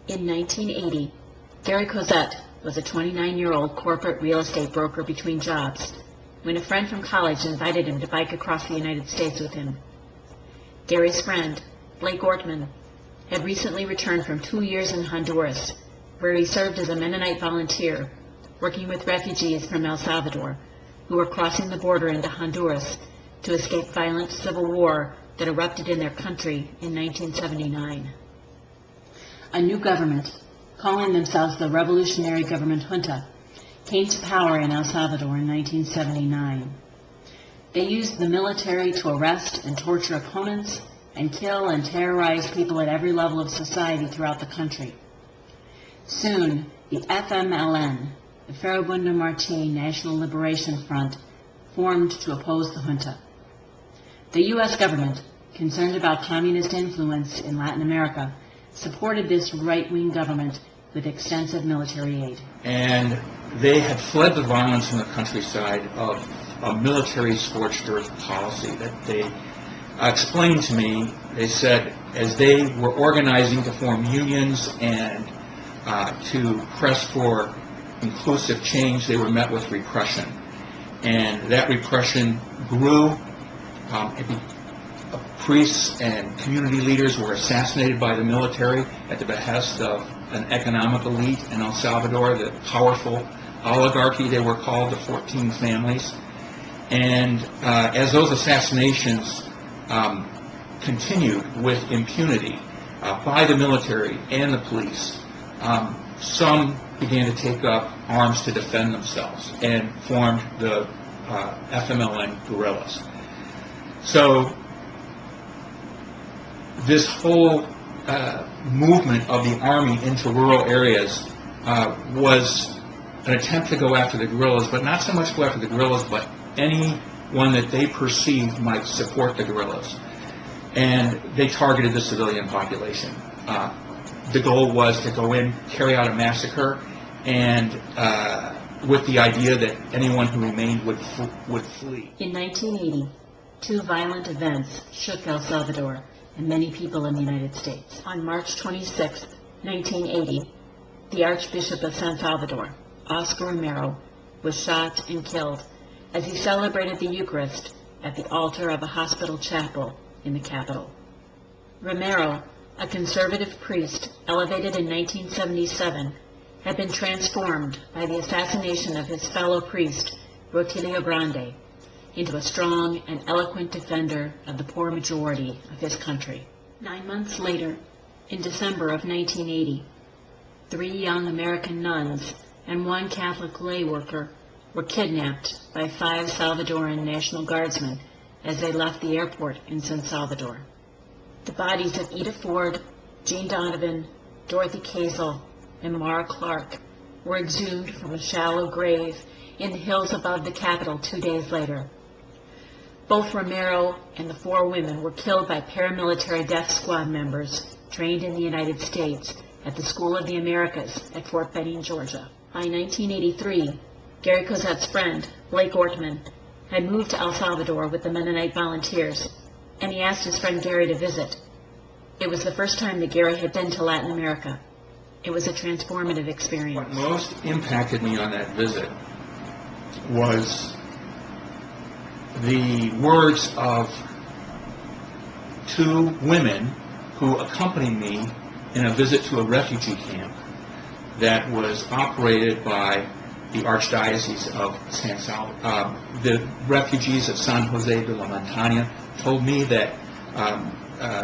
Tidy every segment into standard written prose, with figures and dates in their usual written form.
In 1980, Gary Cosette was a 29-year-old corporate real estate broker between jobs when a friend from college invited him to bike across the United States with him. Gary's friend, Blake Ortman, had recently returned from 2 years in Honduras, where he served as a Mennonite volunteer, working with refugees from El Salvador who were crossing the border into Honduras to escape violent civil war that erupted in their country in 1979. A new government, calling themselves the Revolutionary Government Junta, came to power in El Salvador in 1979. They used the military to arrest and torture opponents and kill and terrorize people at every level of society throughout the country. Soon, the FMLN, the Farabundo Martín National Liberation Front, formed to oppose the junta. The U.S. government, concerned about communist influence in Latin America, supported this right-wing government with extensive military aid. And they had fled the violence in the countryside of a military scorched earth policy that they explained to me. They said as they were organizing to form unions and to press for inclusive change, they were met with repression. And that repression grew. Priests and community leaders were assassinated by the military at the behest of an economic elite in El Salvador, the powerful oligarchy they were called, the 14 families. And as those assassinations continued with impunity by the military and the police, some began to take up arms to defend themselves and formed the FMLN guerrillas. So this whole movement of the army into rural areas was an attempt to go after the guerrillas, but not so much go after the guerrillas, but anyone that they perceived might support the guerrillas. And they targeted the civilian population. The goal was to go in, carry out a massacre, and with the idea that anyone who remained would flee. In 1980, two violent events shook El Salvador and many people in the United States. On March 26, 1980, the Archbishop of San Salvador, Oscar Romero, was shot and killed as he celebrated the Eucharist at the altar of a hospital chapel in the capital. Romero, a conservative priest elevated in 1977, had been transformed by the assassination of his fellow priest, Rutilio Grande, into a strong and eloquent defender of the poor majority of his country. 9 months later, in December of 1980, 3 young American nuns and 1 Catholic lay worker were kidnapped by 5 Salvadoran National Guardsmen as they left the airport in San Salvador. The bodies of Ida Ford, Jean Donovan, Dorothy Kazel, and Mara Clark were exhumed from a shallow grave in the hills above the capital 2 days later. Both Romero and the 4 women were killed by paramilitary death squad members trained in the United States at the School of the Americas at Fort Benning, Georgia. By 1983, Gary Cosette's friend, Blake Ortman, had moved to El Salvador with the Mennonite volunteers, and he asked his friend Gary to visit. It was the first time that Gary had been to Latin America. It was a transformative experience. What most impacted me on that visit was the words of 2 women who accompanied me in a visit to a refugee camp that was operated by the Archdiocese of San Salvador. The refugees of San Jose de la Montaña told me that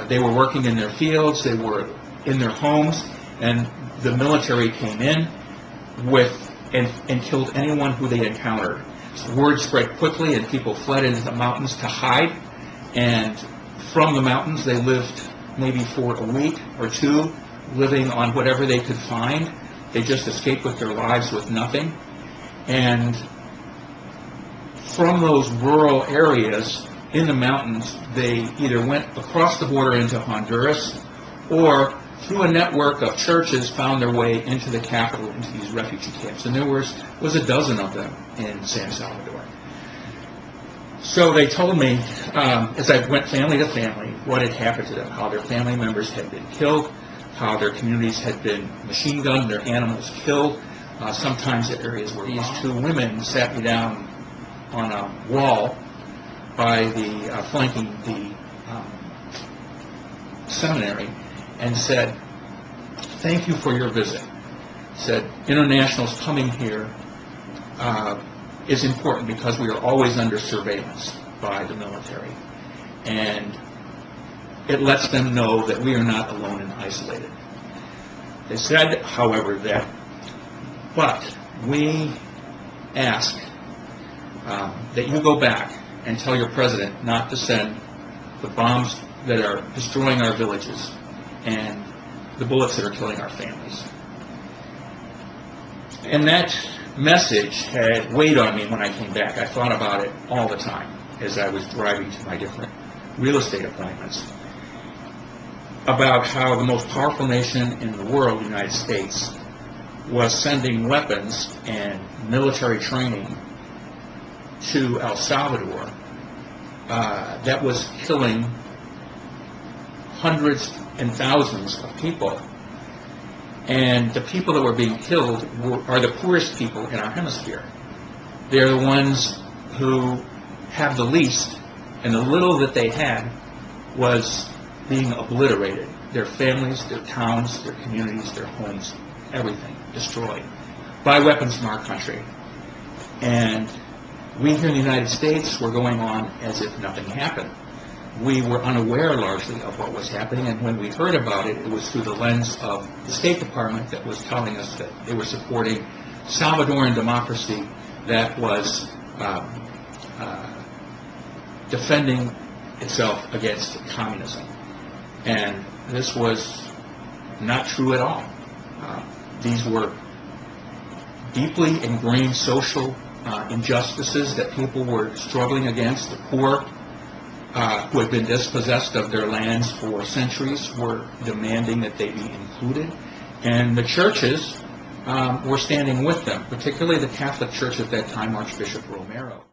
they were working in their fields, they were in their homes, and the military came in and killed anyone who they encountered. So word spread quickly, and people fled into the mountains to hide. And from the mountains, they lived maybe for a week or 2, living on whatever they could find. They just escaped with their lives with nothing. And from those rural areas in the mountains, they either went across the border into Honduras or through a network of churches found their way into the capital, into these refugee camps. And there was a dozen of them in San Salvador. So they told me, as I went family to family, what had happened to them, how their family members had been killed, how their communities had been machine gunned, their animals killed. Sometimes the areas where these two women sat me down on a wall by the flanking the seminary and said, "Thank you for your visit." Said, "Internationals coming here is important because we are always under surveillance by the military, and it lets them know that we are not alone and isolated." They said, however, but we ask that you go back and tell your president not to send the bombs that are destroying our villages and the bullets that are killing our families. And that message had weighed on me when I came back. I thought about it all the time as I was driving to my different real estate appointments, about how the most powerful nation in the world, the United States, was sending weapons and military training to El Salvador that was killing hundreds and thousands of people. And the people that were being killed are the poorest people in our hemisphere. They're the ones who have the least, and the little that they had was being obliterated. Their families, their towns, their communities, their homes, everything destroyed by weapons from our country. And we here in the United States were going on as if nothing happened. We were unaware largely of what was happening, and when we heard about it, it was through the lens of the State Department that was telling us that they were supporting Salvadoran democracy that was defending itself against communism. And this was not true at all. These were deeply ingrained social injustices that people were struggling against. The poor, who had been dispossessed of their lands for centuries, were demanding that they be included. And the churches were standing with them, particularly the Catholic Church at that time, Archbishop Romero.